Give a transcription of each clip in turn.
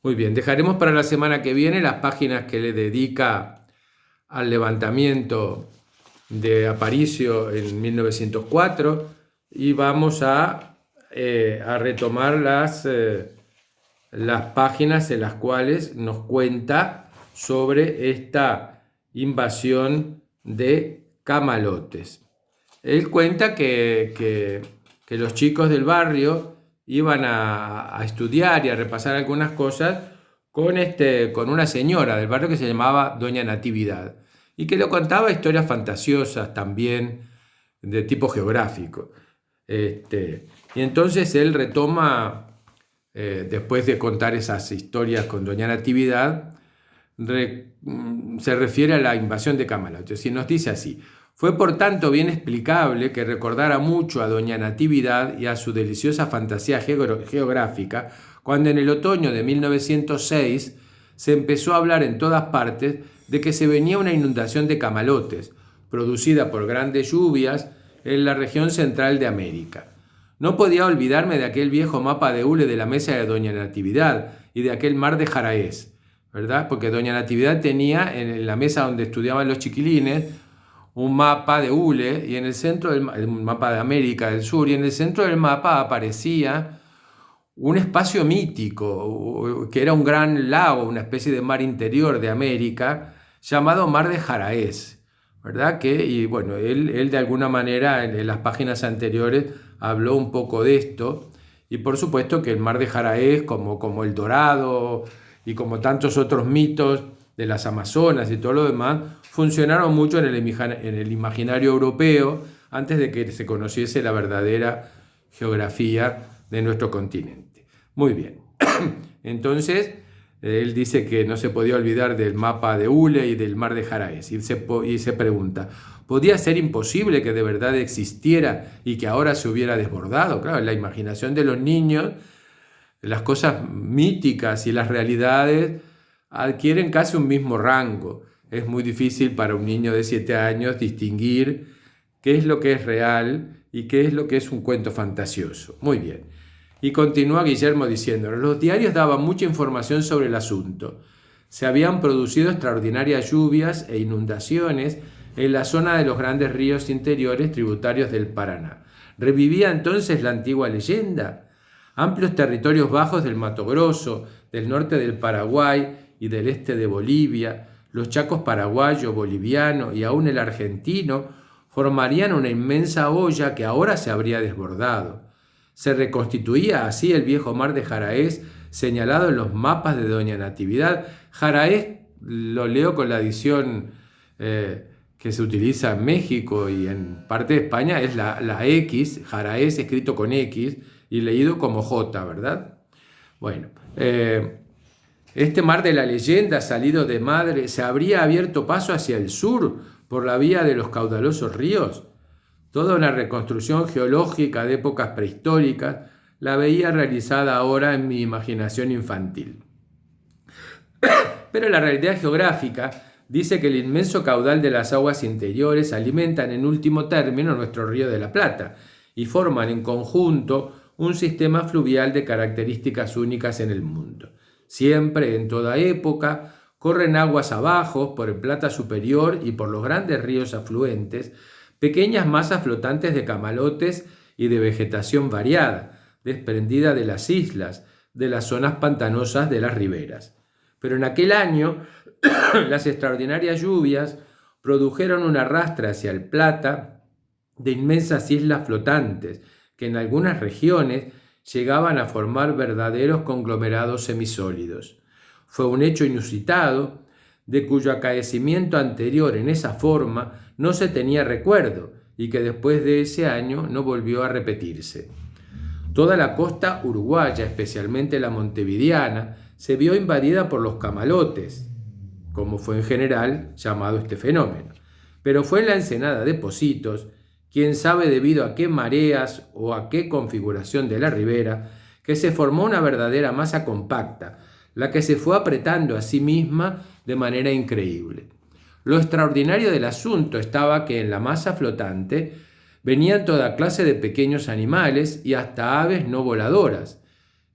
Muy bien, dejaremos para la semana que viene las páginas que le dedica al levantamiento de Aparicio en 1904 y vamos a retomar las páginas en las cuales nos cuenta sobre esta invasión de camalotes. Él cuenta que los chicos del barrio iban a estudiar y a repasar algunas cosas con una señora del barrio que se llamaba Doña Natividad y que le contaba historias fantasiosas también de tipo geográfico. Y entonces él retoma, después de contar esas historias con Doña Natividad, se refiere a la invasión de Camalotes y nos dice así: fue por tanto bien explicable que recordara mucho a Doña Natividad y a su deliciosa fantasía geográfica cuando en el otoño de 1906 se empezó a hablar en todas partes de que se venía una inundación de camalotes, producida por grandes lluvias en la región central de América. No podía olvidarme de aquel viejo mapa de hule de la mesa de Doña Natividad y de aquel mar de Jaraes, ¿verdad? Porque Doña Natividad tenía en la mesa donde estudiaban los chiquilines un mapa de hule y en el centro un mapa de América del Sur, y en el centro del mapa aparecía un espacio mítico que era un gran lago, una especie de mar interior de América llamado Mar de Jaraes, ¿verdad? Y bueno, él de alguna manera en las páginas anteriores habló un poco de esto, y por supuesto que el Mar de Jaraes, como el Dorado y como tantos otros mitos de las Amazonas y todo lo demás, funcionaron mucho en el imaginario europeo antes de que se conociese la verdadera geografía de nuestro continente. Muy bien, entonces él dice que no se podía olvidar del mapa de hule y del mar de Jaraes y se pregunta, ¿podía ser imposible que de verdad existiera y que ahora se hubiera desbordado? Claro, en la imaginación de los niños las cosas míticas y las realidades adquieren casi un mismo rango. Es muy difícil para un niño de 7 años distinguir qué es lo que es real y qué es lo que es un cuento fantasioso. Muy bien. Y continúa Guillermo diciendo: los diarios daban mucha información sobre el asunto. Se habían producido extraordinarias lluvias e inundaciones en la zona de los grandes ríos interiores tributarios del Paraná. Revivía entonces la antigua leyenda. Amplios territorios bajos del Mato Grosso, del norte del Paraguay y del este de Bolivia, los chacos paraguayo, boliviano y aún el argentino formarían una inmensa olla que ahora se habría desbordado. Se reconstituía así el viejo mar de Jaraes señalado en los mapas de Doña Natividad. Jaraes, lo leo con la edición que se utiliza en México y en parte de España, es la X, Jaraes escrito con X y leído como J, ¿verdad? Bueno, este mar de la leyenda salido de Madre se habría abierto paso hacia el sur por la vía de los caudalosos ríos. Toda una reconstrucción geológica de épocas prehistóricas la veía realizada ahora en mi imaginación infantil. Pero la realidad geográfica dice que el inmenso caudal de las aguas interiores alimentan en último término nuestro río de la Plata y forman en conjunto un sistema fluvial de características únicas en el mundo. Siempre, en toda época, corren aguas abajo por el Plata superior y por los grandes ríos afluentes, pequeñas masas flotantes de camalotes y de vegetación variada, desprendida de las islas, de las zonas pantanosas de las riberas. Pero en aquel año, las extraordinarias lluvias produjeron un arrastre hacia el Plata de inmensas islas flotantes, que en algunas regiones llegaban a formar verdaderos conglomerados semisólidos. Fue un hecho inusitado, de cuyo acaecimiento anterior en esa forma no se tenía recuerdo y que después de ese año no volvió a repetirse. Toda la costa uruguaya, especialmente la montevideana, se vio invadida por los camalotes, como fue en general llamado este fenómeno. Pero fue en la ensenada de Pocitos, quién sabe debido a qué mareas o a qué configuración de la ribera, que se formó una verdadera masa compacta, la que se fue apretando a sí misma de manera increíble. Lo extraordinario del asunto estaba que en la masa flotante venían toda clase de pequeños animales y hasta aves no voladoras.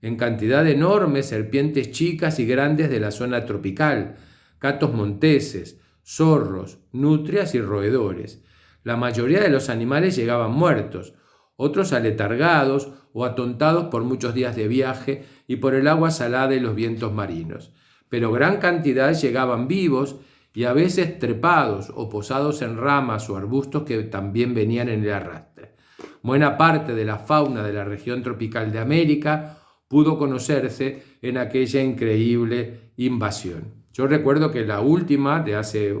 en cantidad enorme serpientes chicas y grandes de la zona tropical, gatos monteses, zorros, nutrias y roedores. La mayoría de los animales llegaban muertos, otros aletargados o atontados por muchos días de viaje y por el agua salada y los vientos marinos. Pero gran cantidad llegaban vivos y a veces trepados o posados en ramas o arbustos que también venían en el arrastre. Buena parte de la fauna de la región tropical de América pudo conocerse en aquella increíble invasión. Yo recuerdo que la última, de hace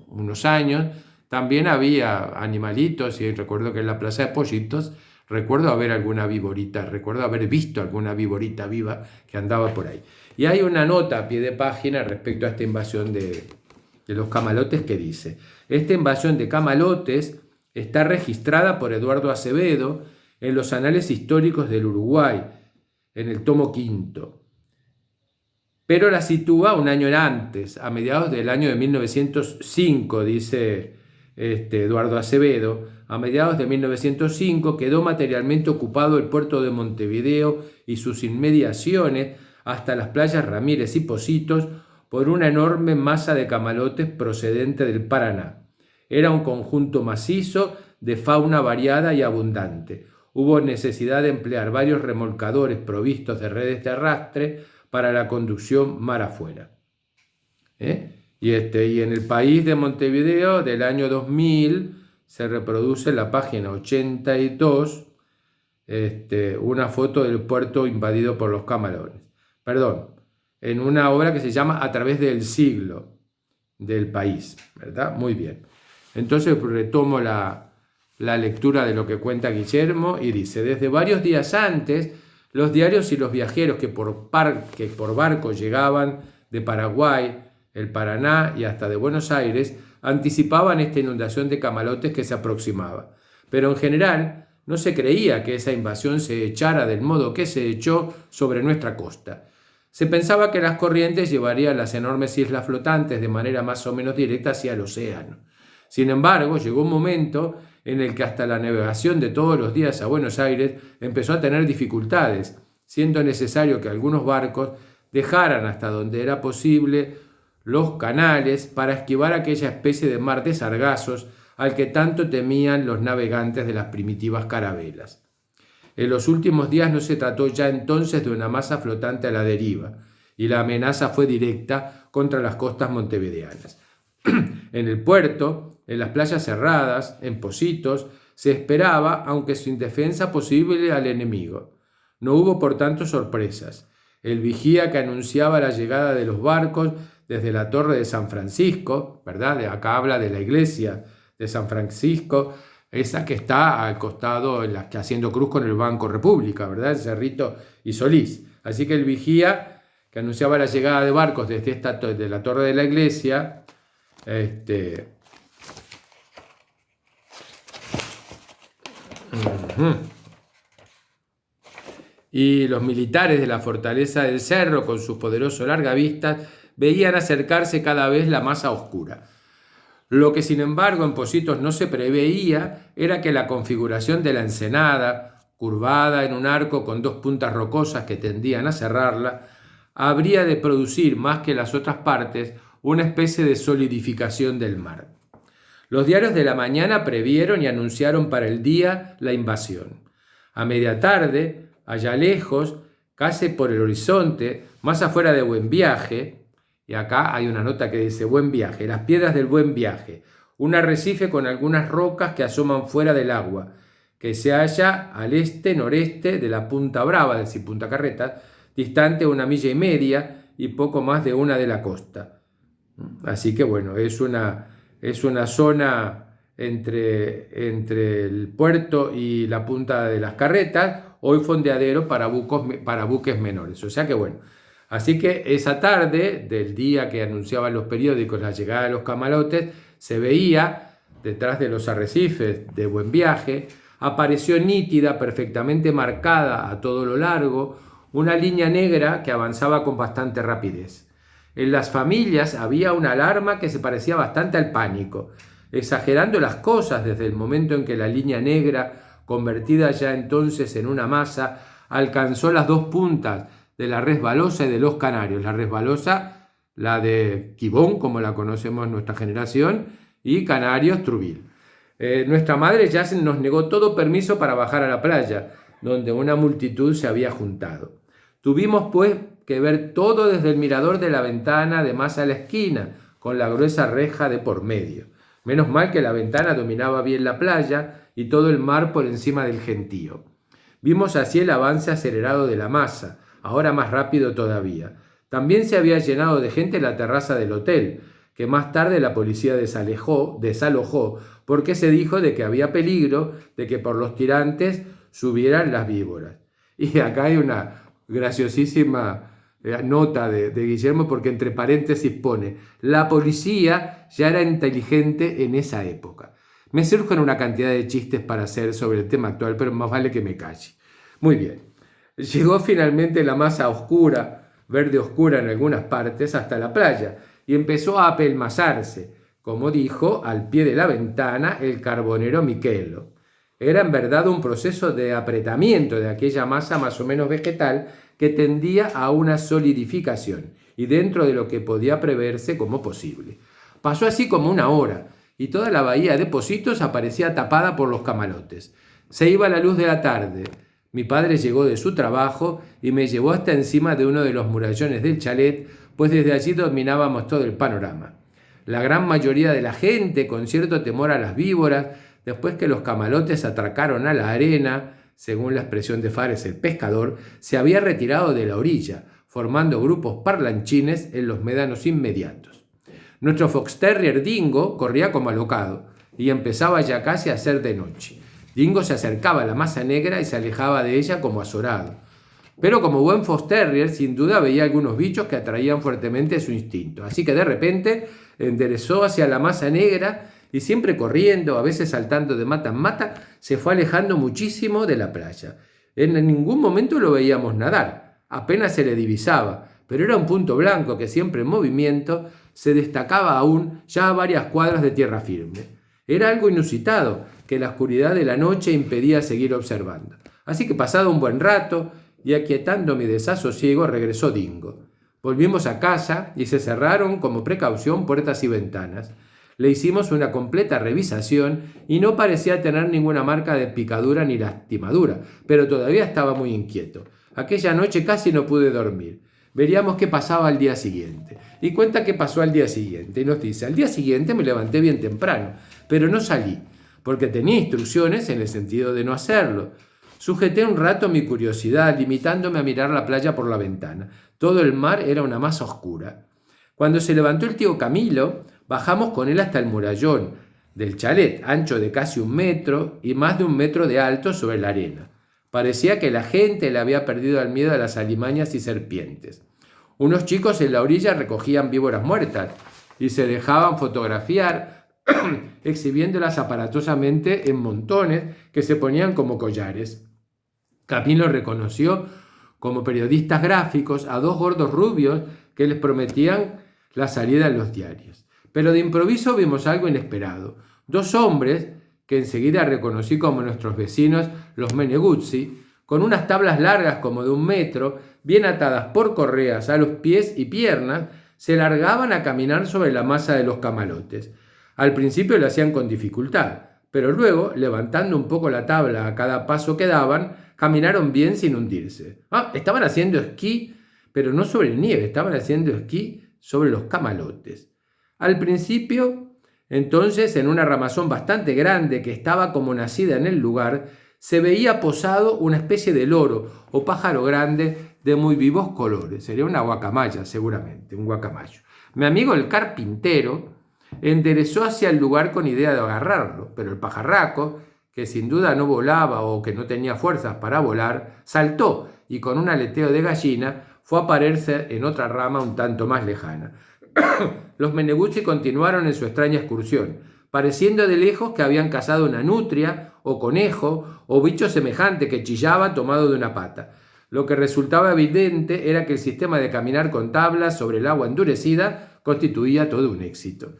unos años, también había animalitos, y recuerdo que en la Plaza de Pollitos recuerdo haber alguna viborita, recuerdo haber visto alguna viborita viva que andaba por ahí. Y hay una nota a pie de página respecto a esta invasión de los camalotes que dice: esta invasión de camalotes está registrada por Eduardo Acevedo en los Anales Históricos del Uruguay, en el tomo quinto, pero la sitúa un año antes, a mediados del año de 1905, dice Eduardo Acevedo. A mediados de 1905 quedó materialmente ocupado el puerto de Montevideo y sus inmediaciones hasta las playas Ramírez y Pocitos por una enorme masa de camalotes procedente del Paraná. Era un conjunto macizo de fauna variada y abundante. Hubo necesidad de emplear varios remolcadores provistos de redes de arrastre para la conducción mar afuera. Y en el país de Montevideo del año 2000 se reproduce en la página 82 una foto del puerto invadido por los camalones. En una obra que se llama A través del siglo del país, ¿verdad? Muy bien. Entonces retomo la lectura de lo que cuenta Guillermo y dice: desde varios días antes, los diarios y los viajeros que por barco llegaban de Paraguay, el Paraná y hasta de Buenos Aires anticipaban esta inundación de camalotes que se aproximaba. Pero en general no se creía que esa invasión se echara del modo que se echó sobre nuestra costa. Se pensaba que las corrientes llevarían las enormes islas flotantes de manera más o menos directa hacia el océano. Sin embargo, llegó un momento en el que hasta la navegación de todos los días a Buenos Aires empezó a tener dificultades, siendo necesario que algunos barcos dejaran hasta donde era posible los canales para esquivar aquella especie de mar de sargazos al que tanto temían los navegantes de las primitivas carabelas. En los últimos días no se trató ya entonces de una masa flotante a la deriva, y la amenaza fue directa contra las costas montevideanas. En el puerto, en las playas cerradas, en Pocitos, se esperaba, aunque sin defensa posible, al enemigo. No hubo, por tanto, sorpresas. El vigía que anunciaba la llegada de los barcos desde la torre de San Francisco, ¿verdad? Acá habla de la iglesia de San Francisco, esa que está al costado, haciendo cruz con el Banco República, ¿verdad? Cerrito y Solís. Así que el vigía que anunciaba la llegada de barcos desde la torre de la iglesia, y los militares de la fortaleza del Cerro, con sus poderosos largavistas, veían acercarse cada vez la masa oscura. Lo que, sin embargo, en Pocitos no se preveía era que la configuración de la ensenada, curvada en un arco con dos puntas rocosas que tendían a cerrarla, habría de producir, más que las otras partes, una especie de solidificación del mar. Los diarios de la mañana previeron y anunciaron para el día la invasión. A media tarde, allá lejos, casi por el horizonte, más afuera de Buen Viaje, y acá hay una nota que dice Buen Viaje, las piedras del Buen Viaje, un arrecife con algunas rocas que asoman fuera del agua, que se halla al este-noreste de la Punta Brava, es decir, Punta Carretas, distante 1,5 millas y poco más de una de la costa. Así que bueno, es una zona entre el puerto y la Punta de las Carretas, hoy fondeadero para buques menores. O sea que bueno, así que esa tarde del día que anunciaban los periódicos la llegada de los camalotes, se veía detrás de los arrecifes de Buen Viaje, apareció nítida, perfectamente marcada a todo lo largo, una línea negra que avanzaba con bastante rapidez. En las familias había una alarma que se parecía bastante al pánico, exagerando las cosas desde el momento en que la línea negra, convertida ya entonces en una masa, alcanzó las dos puntas de la resbalosa y de los canarios. La resbalosa, la de Quibón, como la conocemos en nuestra generación, y Canarios, Trubil. Nuestra madre ya nos negó todo permiso para bajar a la playa, donde una multitud se había juntado. Tuvimos pues que ver todo desde el mirador de la ventana de más a la esquina, con la gruesa reja de por medio. Menos mal que la ventana dominaba bien la playa y todo el mar por encima del gentío. Vimos así el avance acelerado de la masa, ahora más rápido todavía. También se había llenado de gente la terraza del hotel, que más tarde la policía desalojó porque se dijo de que había peligro de que por los tirantes subieran las víboras. Y acá hay una graciosísima nota de Guillermo, porque entre paréntesis pone: la policía ya era inteligente en esa época. Me surgen una cantidad de chistes para hacer sobre el tema actual, pero más vale que me calle. Muy bien. Llegó finalmente la masa oscura, verde oscura en algunas partes, hasta la playa, y empezó a apelmazarse, como dijo al pie de la ventana el carbonero Michelo. Era en verdad un proceso de apretamiento de aquella masa más o menos vegetal que tendía a una solidificación, y dentro de lo que podía preverse como posible. Pasó así como una hora, y toda la bahía de Pocitos aparecía tapada por los camalotes. Se iba la luz de la tarde. Mi padre llegó de su trabajo y me llevó hasta encima de uno de los murallones del chalet, pues desde allí dominábamos todo el panorama. La gran mayoría de la gente, con cierto temor a las víboras, después que los camalotes atracaron a la arena, según la expresión de Fares el pescador, se había retirado de la orilla, formando grupos parlanchines en los médanos inmediatos. Nuestro fox terrier Dingo corría como alocado, y empezaba ya casi a ser de noche. Dingo se acercaba a la masa negra y se alejaba de ella como azorado. Pero como buen fox terrier, sin duda veía algunos bichos que atraían fuertemente su instinto. Así que de repente enderezó hacia la masa negra y, siempre corriendo, a veces saltando de mata en mata, se fue alejando muchísimo de la playa. En ningún momento lo veíamos nadar, apenas se le divisaba, pero era un punto blanco que, siempre en movimiento, se destacaba aún ya a varias cuadras de tierra firme. Era algo inusitado, que la oscuridad de la noche impedía seguir observando. Así que, pasado un buen rato y aquietando mi desasosiego, regresó Dingo. Volvimos a casa y se cerraron como precaución puertas y ventanas. Le hicimos una completa revisación y no parecía tener ninguna marca de picadura ni lastimadura, pero todavía estaba muy inquieto. Aquella noche casi no pude dormir. Veríamos qué pasaba al día siguiente. Y cuenta qué pasó al día siguiente. Y nos dice: al día siguiente me levanté bien temprano, pero no salí, porque tenía instrucciones en el sentido de no hacerlo. Sujeté un rato mi curiosidad, limitándome a mirar la playa por la ventana. Todo el mar era una masa oscura. Cuando se levantó el tío Camilo, bajamos con él hasta el murallón del chalet, ancho de casi 1 metro y más de 1 metro de alto sobre la arena. Parecía que la gente le había perdido el miedo a las alimañas y serpientes. Unos chicos en la orilla recogían víboras muertas y se dejaban fotografiar, exhibiéndolas aparatosamente en montones que se ponían como collares. Camilo reconoció como periodistas gráficos a 2 gordos rubios que les prometían la salida en los diarios. Pero de improviso vimos algo inesperado. 2 hombres, que enseguida reconocí como nuestros vecinos los Meneguzzi, con unas tablas largas como de 1 metro, bien atadas por correas a los pies y piernas, se largaban a caminar sobre la masa de los camalotes. Al principio lo hacían con dificultad, pero luego, levantando un poco la tabla a cada paso que daban, caminaron bien sin hundirse. Estaban haciendo esquí, pero no sobre nieve, estaban haciendo esquí sobre los camalotes. Al principio, entonces, en una ramazón bastante grande que estaba como nacida en el lugar, se veía posado una especie de loro o pájaro grande de muy vivos colores. Sería una guacamaya, seguramente, un guacamayo. Mi amigo el carpintero enderezó hacia el lugar con idea de agarrarlo, pero el pajarraco, que sin duda no volaba o que no tenía fuerzas para volar, saltó y con un aleteo de gallina fue a pararse en otra rama un tanto más lejana. Los Meneguzzi continuaron en su extraña excursión, pareciendo de lejos que habían cazado una nutria o conejo o bicho semejante que chillaba tomado de una pata. Lo que resultaba evidente era que el sistema de caminar con tablas sobre el agua endurecida constituía todo un éxito.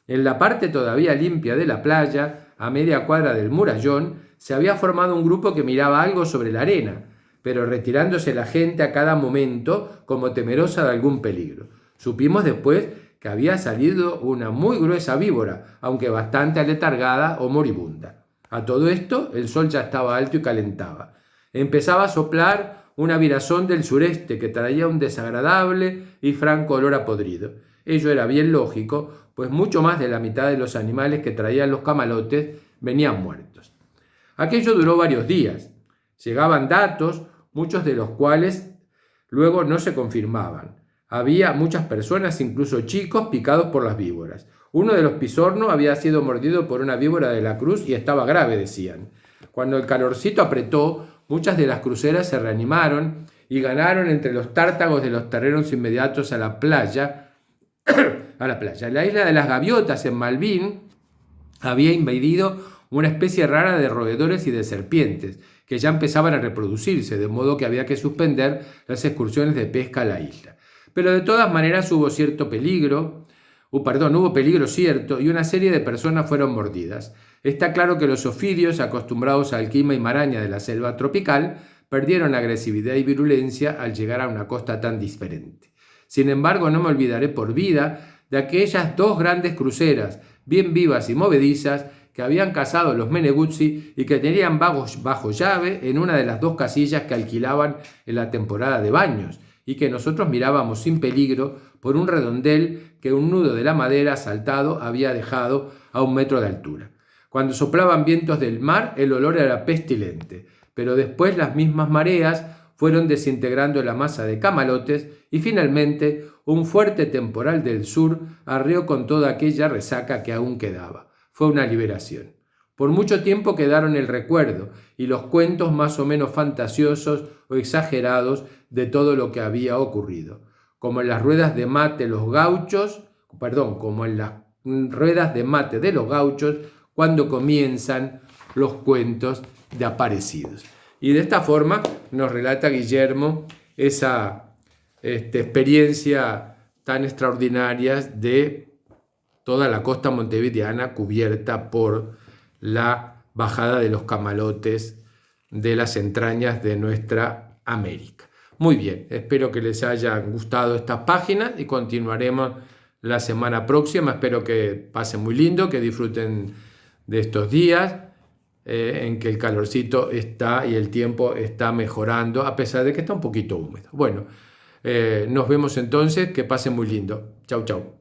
En la parte todavía limpia de la playa, a media cuadra del murallón, se había formado un grupo que miraba algo sobre la arena, pero retirándose la gente a cada momento como temerosa de algún peligro. Supimos después que había salido una muy gruesa víbora, aunque bastante aletargada o moribunda. A todo esto, el sol ya estaba alto y calentaba. Empezaba a soplar una virazón del sureste que traía un desagradable y franco olor a podrido. Ello era bien lógico, pues mucho más de la mitad de los animales que traían los camalotes venían muertos. Aquello duró varios días. Llegaban datos, muchos de los cuales luego no se confirmaban. Había muchas personas, incluso chicos, picados por las víboras. Uno de los Pisorno había sido mordido por una víbora de la cruz y estaba grave, decían. Cuando el calorcito apretó, muchas de las cruceras se reanimaron y ganaron entre los tártagos de los terrenos inmediatos a la playa. La isla de las Gaviotas, en Malvín, había invadido una especie rara de roedores y de serpientes, que ya empezaban a reproducirse, de modo que había que suspender las excursiones de pesca a la isla. Pero de todas maneras hubo peligro cierto, y una serie de personas fueron mordidas. Está claro que los ofidios, acostumbrados al clima y maraña de la selva tropical, perdieron agresividad y virulencia al llegar a una costa tan diferente. Sin embargo, no me olvidaré por vida de aquellas dos grandes cruceras, bien vivas y movedizas, que habían cazado los Meneguzzi y que tenían bajo llave en una de las dos casillas que alquilaban en la temporada de baños, y que nosotros mirábamos sin peligro por un redondel que un nudo de la madera saltado había dejado a 1 metro de altura. Cuando soplaban vientos del mar, el olor era pestilente, pero después las mismas mareas fueron desintegrando la masa de camalotes y finalmente un fuerte temporal del sur arreó con toda aquella resaca que aún quedaba. Fue una liberación. Por mucho tiempo quedaron el recuerdo y los cuentos más o menos fantasiosos o exagerados de todo lo que había ocurrido, como en las ruedas de mate de los gauchos, cuando comienzan los cuentos de aparecidos. Y de esta forma nos relata Guillermo esa experiencia tan extraordinaria de toda la costa montevideana cubierta por la bajada de los camalotes de las entrañas de nuestra América. Muy bien, espero que les hayan gustado estas páginas y continuaremos la semana próxima. Espero que pasen muy lindo, que disfruten de estos días en que el calorcito está y el tiempo está mejorando, a pesar de que está un poquito húmedo. Bueno, nos vemos entonces, que pasen muy lindo. Chau, chau.